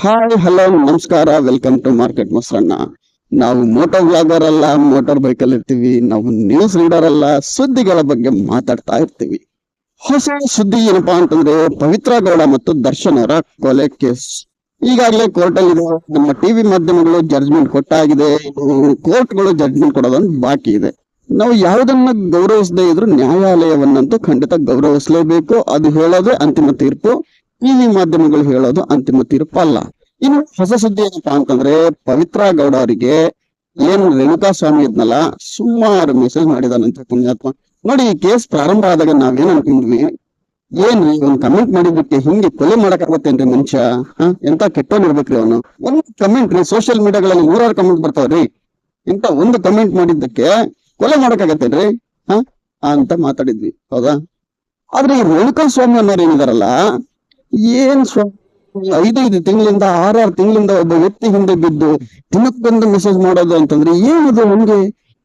Hi hello ನಮಸ್ಕಾರ, welcome to market ಮೊಸರನ್ನ. ನಾವು ಮೋಟೋ ವ್ಲಾಗರ್ ಅಲ್ಲ, ಮೋಟಾರ್ ಬೈಕ್ ಅಲ್ಲಿ ಇರ್ತೀವಿ. ನಾವು ನ್ಯೂಸ್ ರೀಡರ್ ಅಲ್ಲ, ಸುದ್ದಿಗಳ ಬಗ್ಗೆ ಮಾತಾಡ್ತಾ ಇರ್ತೀವಿ. ಹೊಸ ಸುದ್ದಿ ಏನಪ್ಪಾ ಅಂತಂದ್ರೆ, ಪವಿತ್ರ ಗೌಡ ಮತ್ತು ದರ್ಶನ್ ಅವರ ಕೊಲೆ ಕೇಸ್ ಈಗಾಗಲೇ ಕೋರ್ಟ್ ಅಲ್ಲಿ ಇದೆ. ನಮ್ಮ ಟಿವಿ ಮಾಧ್ಯಮಗಳು ಜಡ್ಜ್ಮೆಂಟ್ ಕೊಟ್ಟಾಗಿದೆ. ಕೋರ್ಟ್ಗಳು ಜಡ್ಜ್ಮೆಂಟ್ ಕೊಡೋದೊಂದು ಬಾಕಿ ಇದೆ. ನಾವು ಯಾವುದನ್ನ ಗೌರವಿಸದೇ ಇದ್ರು ನ್ಯಾಯಾಲಯವನ್ನಂತೂ ಖಂಡಿತ ಗೌರವಿಸಲೇಬೇಕು. ಅದು ಹೇಳೋದೇ ಅಂತಿಮ ತೀರ್ಪು. ಟಿವಿ ಮಾಧ್ಯಮಗಳು ಹೇಳೋದು ಅಂತಿಮ ತೀರ್ಪು ಅಲ್ಲ. ಇನ್ನು ಹೊಸ ಸುದ್ದಿ ಏನಪ್ಪಾ ಅಂತಂದ್ರೆ, ಪವಿತ್ರ ಗೌಡ ಅವರಿಗೆ ಏನ್ ರೇಣುಕಾ ಸ್ವಾಮಿ ಇದ್ನಲ್ಲ, ಸುಮಾರು ಮೆಸೇಜ್ ಮಾಡಿದಾನಂತೆ ಪುಣ್ಯಾತ್ಮ. ನೋಡಿ, ಈ ಕೇಸ್ ಪ್ರಾರಂಭ ಆದಾಗ ನಾವೇನ್ ಅನ್ಕೊಂಡ್ವಿ, ಏನ್ರಿ ಒಂದ್ ಕಮೆಂಟ್ ಮಾಡಿದ್ದಕ್ಕೆ ಹಿಂಗೆ ಕೊಲೆ ಮಾಡಕ್ಕಾಗತ್ತೇನ್ರಿ ಮನುಷ್ಯ? ಎಂತ ಕೆಟ್ಟೋನ್ ಇರ್ಬೇಕ್ರಿ ಅವನು. ಒಂದು ಕಮೆಂಟ್ ರೀ, ಸೋಷಿಯಲ್ ಮೀಡಿಯಾಗಳಲ್ಲಿ 100 ಕಮೆಂಟ್ ಬರ್ತಾವ್ರಿ. ಇಂತ ಒಂದು ಕಮೆಂಟ್ ಮಾಡಿದ್ದಕ್ಕೆ ಕೊಲೆ ಮಾಡಕ್ಕಾಗತ್ತೇನ್ರಿ ಅಂತ ಮಾತಾಡಿದ್ವಿ, ಹೌದಾ? ಆದ್ರೆ ಈ ರೇಣುಕಾ ಸ್ವಾಮಿ ಅನ್ನೋರು ಏನಿದಾರಲ್ಲ, ಏನ್ ಸ್ವಾಮಿ, 5 ತಿಂಗಳಿಂದ 6 ತಿಂಗಳಿಂದ ಒಬ್ಬ ವ್ಯಕ್ತಿ ಹಿಂದೆ ಬಿದ್ದು ದಿನಕ್ಕೊಂದು ಮೆಸೇಜ್ ಮಾಡೋದು ಅಂತಂದ್ರೆ ಏನದು? ಹಂಗೆ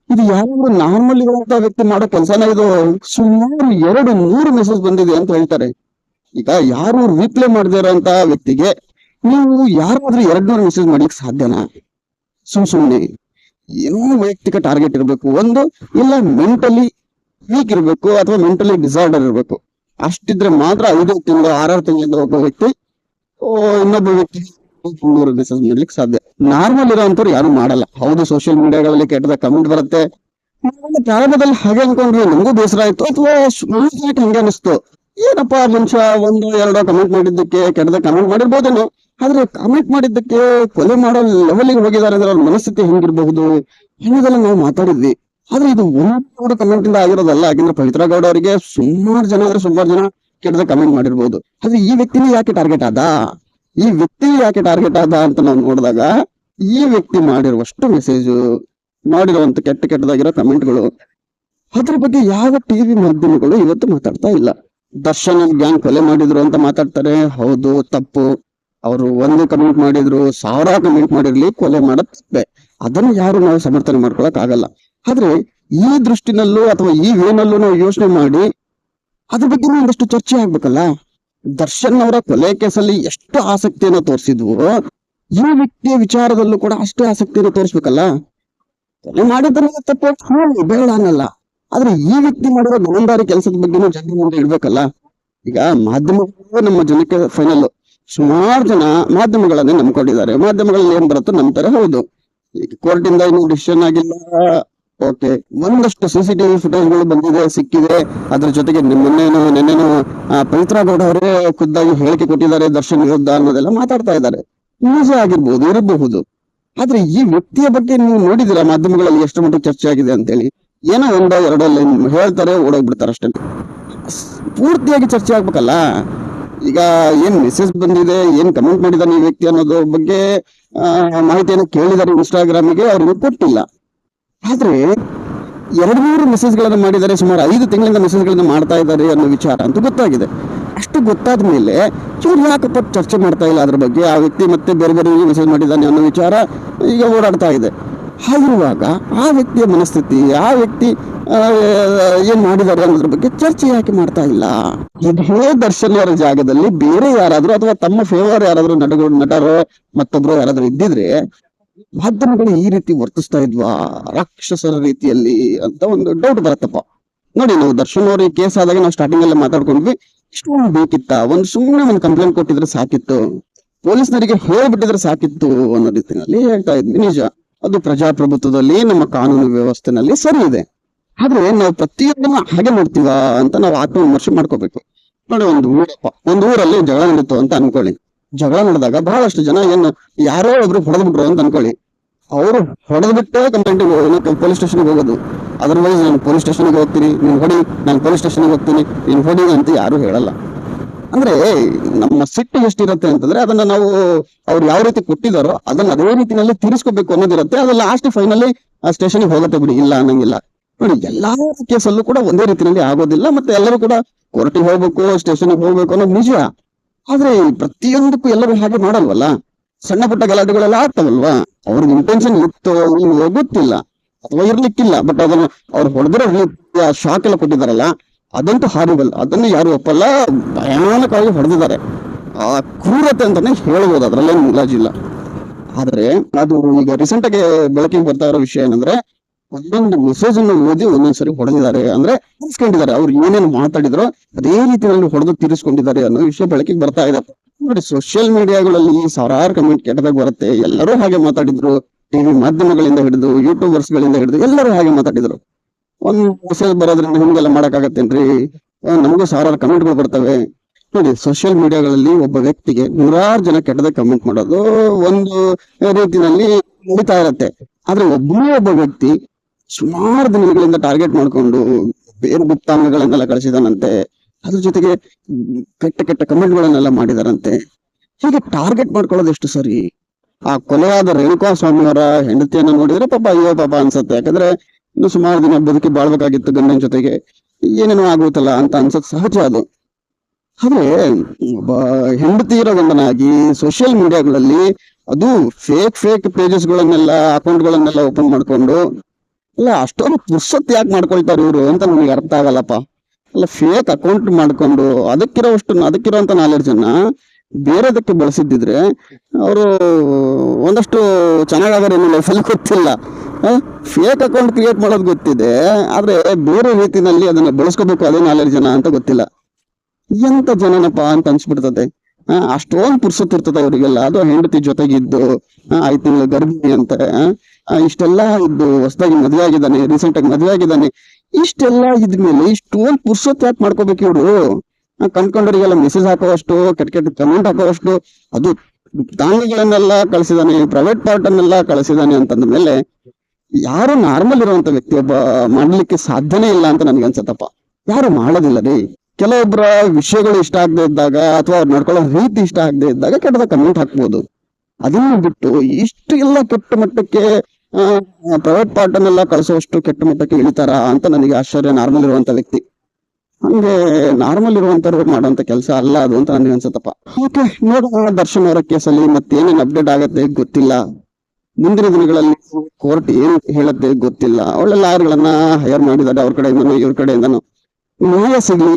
ಇದು ಯಾರು ನಾರ್ಮಲ್ ಇರುವಂತ ವ್ಯಕ್ತಿ ಮಾಡೋ ಕೆಲಸನ ಇದು? ಸುಮಾರು 200 ಮೆಸೇಜ್ ಬಂದಿದೆ ಅಂತ ಹೇಳ್ತಾರೆ. ಈಗ ಯಾರು ರೀಪ್ಲೈ ಮಾಡದೇ ಇರೋಂತ ವ್ಯಕ್ತಿಗೆ ನೀವು ಯಾರಾದ್ರೂ 200 ಮೆಸೇಜ್ ಮಾಡ್ಲಿಕ್ಕೆ ಸಾಧ್ಯನಾ? ಸುಮ್ನೆ ಏನೋ ವೈಯಕ್ತಿಕ ಟಾರ್ಗೆಟ್ ಇರ್ಬೇಕು, ಒಂದು ಇಲ್ಲ ಮೆಂಟಲಿ ವೀಕ್ ಇರ್ಬೇಕು, ಅಥವಾ ಮೆಂಟಲಿ ಡಿಸಾರ್ಡರ್ ಇರ್ಬೇಕು. ಅಷ್ಟಿದ್ರೆ ಮಾತ್ರ 5 ತಿಂಗಳು 6 ತಿಂಗಳಿಂದ ಒಬ್ಬ ವ್ಯಕ್ತಿ ಇನ್ನೊಬ್ಬ ವ್ಯಕ್ತಿ ಮೆಸೇಜ್ ಮಾಡ್ಲಿಕ್ಕೆ ಸಾಧ್ಯ. ನಾರ್ಮಲ್ ಇರೋಂಥವ್ರು ಯಾರು ಮಾಡಲ್ಲ. ಹೌದು, ಸೋಷಿಯಲ್ ಮೀಡಿಯಾಗಳಲ್ಲಿ ಕೆಟ್ಟದ ಕಮೆಂಟ್ ಬರುತ್ತೆ. ಪ್ರಾರಂಭದಲ್ಲಿ ಹಾಗೆ ಅನ್ಕೊಂಡ್ವಿ, ನಮಗೂ ಬೇಸರ ಆಯ್ತು, ಅಥವಾ ಹಂಗೆ ಅನಿಸ್ತು. ಏನಪ್ಪಾ ಮನುಷ್ಯ 1-2 ಕಮೆಂಟ್ ಮಾಡಿದ್ದಕ್ಕೆ ಕೆಟ್ಟದ ಕಮೆಂಟ್ ಮಾಡಿರ್ಬೋದೇನೋ, ಆದ್ರೆ ಕಮೆಂಟ್ ಮಾಡಿದ್ದಕ್ಕೆ ಕೊಲೆ ಮಾಡೋ ಲೆವೆಲ್ಗೆ ಹೋಗಿದ್ದಾರೆ ಅಂದ್ರೆ ಅವ್ರ ಮನಸ್ಥಿತಿ ಹೆಂಗಿರ್ಬಹುದು ಅನ್ನೋದೆಲ್ಲ ನಾವು ಮಾತಾಡಿದ್ವಿ. ಆದ್ರೆ ಇದು 1-2 ಕಮೆಂಟ್ ಇಂದ ಆಗಿರೋದಲ್ಲ. ಯಾಕಂದ್ರೆ ಪವಿತ್ರ ಗೌಡ ಅವರಿಗೆ ಸುಮಾರು ಜನ ಕೆಟ್ಟದ ಕಮೆಂಟ್ ಮಾಡಿರ್ಬೋದು. ಆದ್ರೆ ಈ ವ್ಯಕ್ತಿನೇ ಯಾಕೆ ಟಾರ್ಗೆಟ್ ಆದ ಅಂತ ನಾವು ನೋಡಿದಾಗ, ಈ ವ್ಯಕ್ತಿ ಮಾಡಿರುವಷ್ಟು ಮೆಸೇಜ್, ಮಾಡಿರುವಂತ ಕೆಟ್ಟದಾಗಿರೋ ಕಮೆಂಟ್ಗಳು, ಅದ್ರ ಬಗ್ಗೆ ಯಾವ ಟಿವಿ ಮಾಧ್ಯಮಗಳು ಇವತ್ತು ಮಾತಾಡ್ತಾ ಇಲ್ಲ. ದರ್ಶನ್ ಗ್ಯಾಂಗ್ ಕೊಲೆ ಮಾಡಿದ್ರು ಅಂತ ಮಾತಾಡ್ತಾರೆ. ಹೌದು, ತಪ್ಪು. ಅವರು 1 ಕಮೆಂಟ್ ಮಾಡಿದ್ರು, 1000 ಕಮೆಂಟ್ ಮಾಡಿರ್ಲಿ, ಕೊಲೆ ಮಾಡೋದ್ ತಪ್ಪೆ. ಅದನ್ನು ಯಾರು ನಾವು ಸಮರ್ಥನೆ ಮಾಡ್ಕೊಳಕ್ ಆಗಲ್ಲ. ಆದ್ರೆ ಈ ದೃಷ್ಟಿನಲ್ಲೂ ಅಥವಾ ಈ ವೇನಲ್ಲೂ ನಾವು ಯೋಚನೆ ಮಾಡಿ ಅದ್ರ ಬಗ್ಗೆ ಒಂದಷ್ಟು ಚರ್ಚೆ ಆಗ್ಬೇಕಲ್ಲ. ದರ್ಶನ್ ಅವರ ಕೊಲೆ ಕೇಸಲ್ಲಿ ಎಷ್ಟು ಆಸಕ್ತಿಯನ್ನು ತೋರಿಸಿದ್ವು, ಈ ವ್ಯಕ್ತಿಯ ವಿಚಾರದಲ್ಲೂ ಕೂಡ ಅಷ್ಟೇ ಆಸಕ್ತಿಯನ್ನು ತೋರಿಸ್ಬೇಕಲ್ಲ. ಕೊಲೆ ಮಾಡಿದ್ರೆ ತಪ್ಪು, ಬೇಡ ಅನ್ನಲ್ಲ. ಆದ್ರೆ ಈ ವ್ಯಕ್ತಿ ಮಾಡಿರೋ ಗಮನದಾರಿ ಕೆಲಸದ ಬಗ್ಗೆನೂ ಜನರ ಮುಂದೆ ಇಡ್ಬೇಕಲ್ಲ. ಈಗ ಮಾಧ್ಯಮಗಳು ನಮ್ಮ ಜನಕ್ಕೆ ಫೈನಲ್. ಸುಮಾರು ಜನ ಮಾಧ್ಯಮಗಳನ್ನೇ ನಂಬ್ಕೊಂಡಿದ್ದಾರೆ. ಮಾಧ್ಯಮಗಳಲ್ಲಿ ಏನ್ ಬರುತ್ತೋ ನಂಬ್ತಾರೆ. ಹೌದು, ಈಗ ಕೋರ್ಟ್ ಇಂದ ಇನ್ನೂ ಡಿಸಿಷನ್ ಆಗಿಲ್ಲ. ಓಕೆ, ಒಂದಷ್ಟು CCTV ಫುಟೇಜ್ಗಳು ಬಂದಿದೆ, ಸಿಕ್ಕಿದೆ. ಅದ್ರ ಜೊತೆಗೆ ನಿನ್ನೇನು ಪವಿತ್ರ ಗೌಡ ಅವರೇ ಖುದ್ದಾಗಿ ಹೇಳಿಕೆ ಕೊಟ್ಟಿದ್ದಾರೆ ದರ್ಶನ್ ವಿರುದ್ಧ ಅನ್ನೋದೆಲ್ಲ ಮಾತಾಡ್ತಾ ಇದ್ದಾರೆ. ನಿಜ ಆಗಿರ್ಬೋದು, ಇರಬಹುದು. ಆದ್ರೆ ಈ ವ್ಯಕ್ತಿಯ ಬಗ್ಗೆ ನೀವು ನೋಡಿದಿರಾ ಮಾಧ್ಯಮಗಳಲ್ಲಿ ಎಷ್ಟು ಮಟ್ಟಿಗೆ ಚರ್ಚೆ ಆಗಿದೆ ಅಂತೇಳಿ? ಏನೋ 1-2 ಲೈನ್ ಹೇಳ್ತಾರೆ, ಓಡೋಗ್ಬಿಡ್ತಾರೆ ಅಷ್ಟೇ. ಪೂರ್ತಿಯಾಗಿ ಚರ್ಚೆ ಆಗ್ಬೇಕಲ್ಲ. ಈಗ ಏನ್ ಮೆಸೇಜ್ ಬಂದಿದೆ, ಏನ್ ಕಮೆಂಟ್ ಮಾಡಿದಾನೆ ಈ ವ್ಯಕ್ತಿ ಅನ್ನೋದ್ರ ಬಗ್ಗೆ ಮಾಹಿತಿಯನ್ನು ಕೇಳಿದಾರೆ ಇನ್ಸ್ಟಾಗ್ರಾಮಿಗೆ, ಅವ್ರಿಗೆ ಕೊಟ್ಟಿಲ್ಲ. ಆದ್ರೆ 200 ಮೆಸೇಜ್ಗಳನ್ನ ಮಾಡಿದ್ದಾರೆ, ಸುಮಾರು 5 ತಿಂಗಳಿಂದ ಮೆಸೇಜ್ಗಳನ್ನ ಮಾಡ್ತಾ ಇದ್ದಾರೆ ಅನ್ನೋ ವಿಚಾರ ಅಂತೂ ಗೊತ್ತಾಗಿದೆ. ಅಷ್ಟು ಗೊತ್ತಾದ ಮೇಲೆ ಇವ್ರು ಯಾಕಪ್ಪ ಚರ್ಚೆ ಮಾಡ್ತಾ ಇಲ್ಲ ಅದ್ರ ಬಗ್ಗೆ? ಆ ವ್ಯಕ್ತಿ ಮತ್ತೆ ಬೇರೆ ಮೆಸೇಜ್ ಮಾಡಿದ್ದಾನೆ ಅನ್ನೋ ವಿಚಾರ ಈಗ ಓಡಾಡ್ತಾ ಇದೆ. ಹಾಗಿರುವಾಗ ಆ ವ್ಯಕ್ತಿಯ ಮನಸ್ಥಿತಿ, ಆ ವ್ಯಕ್ತಿ ಏನ್ ಮಾಡಿದ್ದಾರೆ ಅನ್ನೋದ್ರ ಬಗ್ಗೆ ಚರ್ಚೆ ಯಾಕೆ ಮಾಡ್ತಾ ಇಲ್ಲ? ಇದೇ ದರ್ಶನ್ ಅವರ ಜಾಗದಲ್ಲಿ ಬೇರೆ ಯಾರಾದ್ರೂ, ಅಥವಾ ತಮ್ಮ ಫೇವರ್ ಯಾರಾದ್ರೂ ನಟರು ಮತ್ತೊಬ್ರು ಯಾರಾದ್ರೂ ಇದ್ದಿದ್ರೆ ಮಾಧ್ಯಮಗಳು ಈ ರೀತಿ ವರ್ತಿಸ್ತಾ ಇದ್ವಾ ರಾಕ್ಷಸರ ರೀತಿಯಲ್ಲಿ ಅಂತ ಒಂದು ಡೌಟ್ ಬರುತ್ತಪ್ಪ. ನೋಡಿ, ನಾವು ದರ್ಶನ್ ಅವ್ರ ಕೇಸ್ ಆದಾಗ ನಾವು ಸ್ಟಾರ್ಟಿಂಗ್ ಅಲ್ಲೇ ಮಾತಾಡ್ಕೊಂಡ್ವಿ, ಇಷ್ಟೊಂದು ಬೇಕಿತ್ತ? ಸುಮ್ಮನೆ ಒಂದು ಕಂಪ್ಲೇಂಟ್ ಕೊಟ್ಟಿದ್ರೆ ಸಾಕಿತ್ತು, ಪೊಲೀಸ್ನರಿಗೆ ಹೇಳ್ಬಿಟ್ಟಿದ್ರೆ ಸಾಕಿತ್ತು ಅನ್ನೋ ರೀತಿಯಲ್ಲಿ ಹೇಳ್ತಾ ಇದ್ವಿ. ನಿಜ, ಅದು ಪ್ರಜಾಪ್ರಭುತ್ವದಲ್ಲಿ, ನಮ್ಮ ಕಾನೂನು ವ್ಯವಸ್ಥೆನಲ್ಲಿ ಸರಿ ಇದೆ. ಆದ್ರೆ ನಾವು ಪ್ರತಿಯೊಂದನ್ನು ಹಾಗೆ ಮಾಡ್ತೀವ ಅಂತ ನಾವು ಆತ್ಮವಿಮರ್ಶೆ ಮಾಡ್ಕೋಬೇಕು. ನೋಡಿ, ಒಂದು ಊರಲ್ಲಿ ಜಗಳ ನಡೀತು ಅಂತ ಅನ್ಕೊಳ್ಳಿ. ಜಗಳ ನಡೆದಾಗ ಬಹಳಷ್ಟು ಜನ ಯಾರೋ ಒಬ್ರು ಹೊಡೆದ್ಬಿಟ್ರು ಅಂತ ಅನ್ಕೊಳ್ಳಿ. ಅವರು ಹೊಡೆದ್ಬಿಟ್ಟೆ ಪೊಲೀಸ್ ಸ್ಟೇಷನ್ಗೆ ಹೋಗೋದು. ಅದರ್ವೈಸ್ ನಾನು ಪೊಲೀಸ್ ಸ್ಟೇಷನ್ಗೆ ಹೋಗ್ತೀನಿ, ನೀನು ಹೊಡಿ, ನಾನು ಪೊಲೀಸ್ ಸ್ಟೇಷನ್ಗೆ ಹೋಗ್ತೀನಿ, ನೀನು ಹೊಡಿ ಅಂತ ಯಾರು ಹೇಳಲ್ಲ. ಅಂದ್ರೆ ನಮ್ಮ ಸಿಟ್ಟು ಎಷ್ಟಿರುತ್ತೆ ಅಂತಂದ್ರೆ, ಅದನ್ನ ನಾವು ಅವ್ರು ಯಾವ ರೀತಿ ಕೊಟ್ಟಿದಾರೋ ಅದನ್ನ ಅದೇ ರೀತಿನಲ್ಲಿ ತೀರಿಸ್ಕೋಬೇಕು ಅನ್ನೋದಿರುತ್ತೆ. ಅದು ಲಾಸ್ಟ್ ಫೈನಲಿ ಆ ಸ್ಟೇಷನ್ಗೆ ಹೋಗುತ್ತೆ ಬಿಡಿ, ಇಲ್ಲ ಅನ್ನಂಗಿಲ್ಲ. ನೋಡಿ, ಎಲ್ಲಾ ಕೇಸಲ್ಲೂ ಕೂಡ ಒಂದೇ ರೀತಿಯಲ್ಲಿ ಆಗೋದಿಲ್ಲ. ಮತ್ತೆ ಎಲ್ಲರೂ ಕೂಡ ಕೋರ್ಟಿಗೆ ಹೋಗ್ಬೇಕು, ಸ್ಟೇಷನ್ಗೆ ಹೋಗ್ಬೇಕು ಅನ್ನೋದು ನಿಜ. ಆದ್ರೆ ಪ್ರತಿಯೊಂದಕ್ಕೂ ಎಲ್ಲರೂ ಹಾಗೆ ಮಾಡಲ್ವಲ್ಲ. ಸಣ್ಣ ಪುಟ್ಟ ಗಲಾಟೆಗಳೆಲ್ಲ ಆಗ್ತಾವಲ್ವಾ? ಅವ್ರಿಗೆ ಇಂಟೆನ್ಷನ್ ಇತ್ತು ಗೊತ್ತಿಲ್ಲ, ಅಥವಾ ಇರ್ಲಿಕ್ಕಿಲ್ಲ. ಬಟ್ ಅದನ್ನ ಅವ್ರು ಹೊಡೆದಿರೋ ಶಾಕ್ ಎಲ್ಲ ಕೊಟ್ಟಿದಾರಲ್ಲ, ಅದಂತೂ ಹಾರಿಬಲ್. ಅದನ್ನು ಯಾರು ಒಪ್ಪಲ್ಲ. ಭಯಾನಕವಾಗಿ ಹೊಡೆದಿದ್ದಾರೆ. ಕ್ರೂರತೆ ಅಂತಾನೆ ಹೇಳ್ಬೋದು, ಅದ್ರಲ್ಲೇನು ಮುಲಾಜಿಲ್ಲ. ಆದ್ರೆ ಅದು ಈಗ ರೀಸೆಂಟ್ ಆಗಿ ಬೆಳಕಿಗೆ ಬರ್ತಾ ಇರೋ ವಿಷಯ ಏನಂದ್ರೆ, ಒಂದೊಂದು ಮೆಸೇಜ್ ಅನ್ನು ಓದಿ ಒಂದೊಂದ್ಸರಿ ಹೊಡೆದಿದ್ದಾರೆ, ಅಂದ್ರೆ ತಿರ್ಸ್ಕೊಂಡಿದ್ದಾರೆ. ಅವ್ರು ಏನೇನು ಮಾತಾಡಿದ್ರು ಅದೇ ರೀತಿಯಲ್ಲಿ ಹೊಡೆದು ತೀರಿಸ್ಕೊಂಡಿದ್ದಾರೆ ಅನ್ನೋ ವಿಷಯ ಬೆಳಕಿಗೆ ಬರ್ತಾ ಇದೆ. ನೋಡಿ, ಸೋಷಿಯಲ್ ಮೀಡಿಯಾಗಳಲ್ಲಿ ಸಾವಿರಾರು ಕಮೆಂಟ್ ಕೆಟ್ಟದಾಗ ಬರುತ್ತೆ. ಎಲ್ಲರೂ ಹಾಗೆ ಮಾತಾಡಿದ್ರು, ಟಿವಿ ಮಾಧ್ಯಮಗಳಿಂದ ಹಿಡಿದು ಯೂಟ್ಯೂಬರ್ಸ್ ಗಳಿಂದ ಹಿಡಿದು ಎಲ್ಲರೂ ಹಾಗೆ ಮಾತಾಡಿದ್ರು. ಒಂದ್ ಮೆಸೇಜ್ ಬರೋದ್ರಿಂದ ನಿಮ್ಗೆಲ್ಲ ಮಾಡಕ್ಕಾಗತ್ತೇನ್ರಿ? ನಮಗೂ ಸಾವಿರಾರು ಕಮೆಂಟ್ಗಳು ಬರ್ತವೆ. ನೋಡಿ, ಸೋಷಿಯಲ್ ಮೀಡಿಯಾಗಳಲ್ಲಿ ಒಬ್ಬ ವ್ಯಕ್ತಿಗೆ ನೂರಾರು ಜನ ಕೆಟ್ಟದಾಗ ಕಮೆಂಟ್ ಮಾಡೋದು ಒಂದು ರೀತಿನಲ್ಲಿ ನಡೀತಾ ಇರತ್ತೆ. ಆದ್ರೆ ಒಬ್ಬ ವ್ಯಕ್ತಿ ಸುಮಾರು ದಿನಗಳಿಂದ ಟಾರ್ಗೆಟ್ ಮಾಡ್ಕೊಂಡು ಬೇರೆ ಗುಪ್ತಾಂಗಗಳನ್ನೆಲ್ಲ ಕಳಿಸಿದಾನಂತೆ. ಅದ್ರ ಜೊತೆಗೆ ಕೆಟ್ಟ ಕೆಟ್ಟ ಕಮೆಂಟ್ಗಳನ್ನೆಲ್ಲ ಮಾಡಿದಾರಂತೆ. ಹೀಗೆ ಟಾರ್ಗೆಟ್ ಮಾಡ್ಕೊಳ್ಳೋದು ಎಷ್ಟು ಸರಿ? ಆ ಕೊಲೆಯಾದ ರೇಣುಕಾ ಸ್ವಾಮಿ ಅವರ ಹೆಂಡತಿಯನ್ನ ನೋಡಿದ್ರೆ ಪಾಪ ಅಯ್ಯೋ ಪಾಪ ಅನ್ಸತ್ತೆ. ಯಾಕಂದ್ರೆ ಇನ್ನು ಸುಮಾರು ದಿನ ಬದುಕಿ ಬಾಳ್ಬೇಕಾಗಿತ್ತು ಗಂಡನ ಜೊತೆಗೆ, ಏನೇನೋ ಆಗುತ್ತಲ್ಲ ಅಂತ ಅನ್ಸತ್ ಸಹಜ ಅದು. ಆದ್ರೆ ಒಬ್ಬ ಹೆಂಡತಿ ಇರೋ ಗಂಡನಾಗಿ ಸೋಷಿಯಲ್ ಮೀಡಿಯಾಗಳಲ್ಲಿ ಅದು ಫೇಕ್ ಪೇಜಸ್ ಗಳನ್ನೆಲ್ಲ ಅಕೌಂಟ್ ಗಳನ್ನೆಲ್ಲ ಓಪನ್ ಮಾಡ್ಕೊಂಡು, ಅಲ್ಲ ಅಷ್ಟೊಂದು ಪುರ್ಸತ್ ಯಾಕೆ ಮಾಡ್ಕೊಳ್ತಾರೆ ಇವರು ಅಂತ ನನಗೆ ಅರ್ಥ ಆಗಲ್ಲಪ್ಪ. ಅಲ್ಲ, ಫೇಕ್ ಅಕೌಂಟ್ ಮಾಡ್ಕೊಂಡು ಅದಕ್ಕಿರೋಂತ ನಾಲೆಡ್ಜ್ ಅನ್ನ ಬೇರೆದಕ್ಕೆ ಬಳಸಿದ್ದಿದ್ರೆ ಅವರು ಒಂದಷ್ಟು ಚೆನ್ನಾಗಾದ್ರೆ ಲೈಫಲ್ಲಿ ಗೊತ್ತಿಲ್ಲ. ಫೇಕ್ ಅಕೌಂಟ್ ಕ್ರಿಯೇಟ್ ಮಾಡೋದು ಗೊತ್ತಿದೆ, ಆದ್ರೆ ಬೇರೆ ರೀತಿನಲ್ಲಿ ಅದನ್ನ ಬಳಸ್ಕೋಬೇಕು ಅದೇ ನಾಲೆಡ್ಜ್ ಜನ ಅಂತ ಗೊತ್ತಿಲ್ಲ. ಎಂತ ಜನನಪ್ಪ ಅಂತ ಅನ್ಸ್ಬಿಡ್ತದೆ. ಅಷ್ಟೊಂದು ಪುರ್ಸತ್ ಇರ್ತದೆ ಅವರಿಗೆಲ್ಲ. ಅದು ಹೆಂಡತಿ ಜೊತೆಗಿದ್ದು 5 ತಿಂಗಳು ಗರ್ಭಿಣಿ ಅಂತಾರೆ, ಇಷ್ಟೆಲ್ಲ ಇದ್ದು ಹೊಸದಾಗಿ ಮದುವೆ ಆಗಿದ್ದಾನೆ, ರೀಸೆಂಟ್ ಆಗಿ ಮದುವೆ ಆಗಿದ್ದಾನೆ, ಇಷ್ಟೆಲ್ಲ ಇದ್ಮೇಲೆ ಇಷ್ಟೊಂದು ಪುರ್ಸತ್ ಯಾಕೆ ಮಾಡ್ಕೋಬೇಕು ಇವ್ರು? ಕಂಡ್ಕೊಂಡವರಿಗೆಲ್ಲ ಮೆಸೇಜ್ ಹಾಕೋವಷ್ಟು, ಕೆಟ್ಟ ಕಮೆಂಟ್ ಹಾಕೋವಷ್ಟು, ಅದು ದಾಂಗಗಳನ್ನೆಲ್ಲ ಕಳಿಸಿದಾನೆ, ಪ್ರೈವೇಟ್ ಪಾರ್ಟ್ ಅನ್ನೆಲ್ಲ ಕಳಿಸಿದಾನೆ ಅಂತಂದ ಮೇಲೆ ಯಾರು ನಾರ್ಮಲ್ ಇರುವಂತ ವ್ಯಕ್ತಿ ಒಬ್ಬ ಮಾಡ್ಲಿಕ್ಕೆ ಸಾಧ್ಯನೇ ಇಲ್ಲ ಅಂತ ನನ್ಗೆ ಅನ್ಸತ್ತಪ್ಪ. ಯಾರು ಮಾಡೋದಿಲ್ಲ ರೀ. ಕೆಲವೊಬ್ಬರ ವಿಷಯಗಳು ಇಷ್ಟ ಆಗದೆ ಇದ್ದಾಗ ಅಥವಾ ಅವ್ರು ನಡ್ಕೊಳ್ಳೋ ರೀತಿ ಇಷ್ಟ ಆಗದೆ ಇದ್ದಾಗ ಕೆಟ್ಟದ ಕಮೆಂಟ್ ಹಾಕ್ಬೋದು. ಅದನ್ನ ಬಿಟ್ಟು ಇಷ್ಟು ಎಲ್ಲ ಕೆಟ್ಟ ಮಟ್ಟಕ್ಕೆ ಪ್ರೈವೇಟ್ ಪಾರ್ಟ್ ಅನ್ನೆಲ್ಲ ಕಳಿಸುವಷ್ಟು ಕೆಟ್ಟ ಮಟ್ಟಕ್ಕೆ ಇಳಿತಾರ ಅಂತ ನನಗೆ ಆಶ್ಚರ್ಯ. ನಾರ್ಮಲ್ ಇರುವಂತ ವ್ಯಕ್ತಿ ಹಂಗೆ ನಾರ್ಮಲ್ ಇರುವಂತವ್ರು ಮಾಡುವಂತ ಕೆಲಸ ಅಲ್ಲ ಅದು ಅಂತ ನನಗೆ ಅನ್ಸತ್ತಪ್ಪ. ಓಕೆ, ನೋಡೋಣ ದರ್ಶನ್ ಅವರ ಕೇಸಲ್ಲಿ ಮತ್ತೇನೇನು ಅಪ್ಡೇಟ್ ಆಗತ್ತೆ ಗೊತ್ತಿಲ್ಲ. ಮುಂದಿನ ದಿನಗಳಲ್ಲಿ ಕೋರ್ಟ್ ಏನ್ ಹೇಳತ್ತೆ ಗೊತ್ತಿಲ್ಲ. ಒಳ್ಳೆ ಲಾಯರ್ಗಳನ್ನ ಹೈಯರ್ ಮಾಡಿದ್ದಾರೆ, ಅವ್ರ ಕಡೆಯಿಂದನೂ ಇವ್ರ ಕಡೆಯಿಂದನೂ. ನ್ಯಾಯ ಸಿಗ್ಲಿ.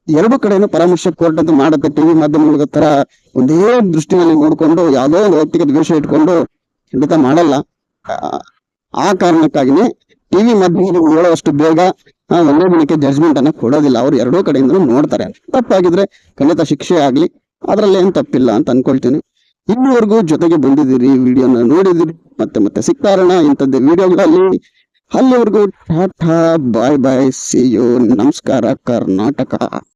ಎರಡು ಕಡೆನೂ ಪರಾಮರ್ಶೆ ಕೋರ್ಟ್ ಅಂತ ಮಾಡತ್ತೆ. ಟಿವಿ ಮಾಧ್ಯಮಗಳ ತರ ಒಂದೇ ದೃಷ್ಟಿನಲ್ಲಿ ನೋಡ್ಕೊಂಡು ಯಾವುದೋ ಒಂದು ವ್ಯಕ್ತಿಗೆ ದ್ವೇಷ ಇಟ್ಕೊಂಡು ಖಂಡಿತ ಮಾಡಲ್ಲ. ಆ ಕಾರಣಕ್ಕಾಗಿನೇ ಟಿವಿ ಮಾಧ್ಯಮಗಳು ಹೇಳುವಷ್ಟು ಬೇಗ ಒಂದೇ ದಿನಕ್ಕೆ ಜಡ್ಜ್ಮೆಂಟ್ ಅನ್ನ ಕೊಡೋದಿಲ್ಲ. ಅವ್ರು ಎರಡೂ ಕಡೆಯಿಂದ ನೋಡ್ತಾರೆ. ತಪ್ಪಾಗಿದ್ರೆ ಖಂಡಿತ ಶಿಕ್ಷೆ ಆಗ್ಲಿ, ಅದ್ರಲ್ಲಿ ಏನ್ ತಪ್ಪಿಲ್ಲ ಅಂತ ಅನ್ಕೊಳ್ತೀನಿ. ಇನ್ನುವರೆಗೂ ಜೊತೆಗೆ ಬಂದಿದ್ದೀರಿ, ವಿಡಿಯೋನ ನೋಡಿದಿರಿ, ಮತ್ತೆ ಸಿಗ್ತಾ ಇರೋಣ ಇಂಥದ್ದೇ ವಿಡಿಯೋಗಳಲ್ಲಿ. ಅಲ್ಲಿವರೆಗೂ ಟಾಟಾ, ಬಾಯ್ ಬಾಯ್, ಸಿ ಯು, ನಮಸ್ಕಾರ ಕರ್ನಾಟಕ.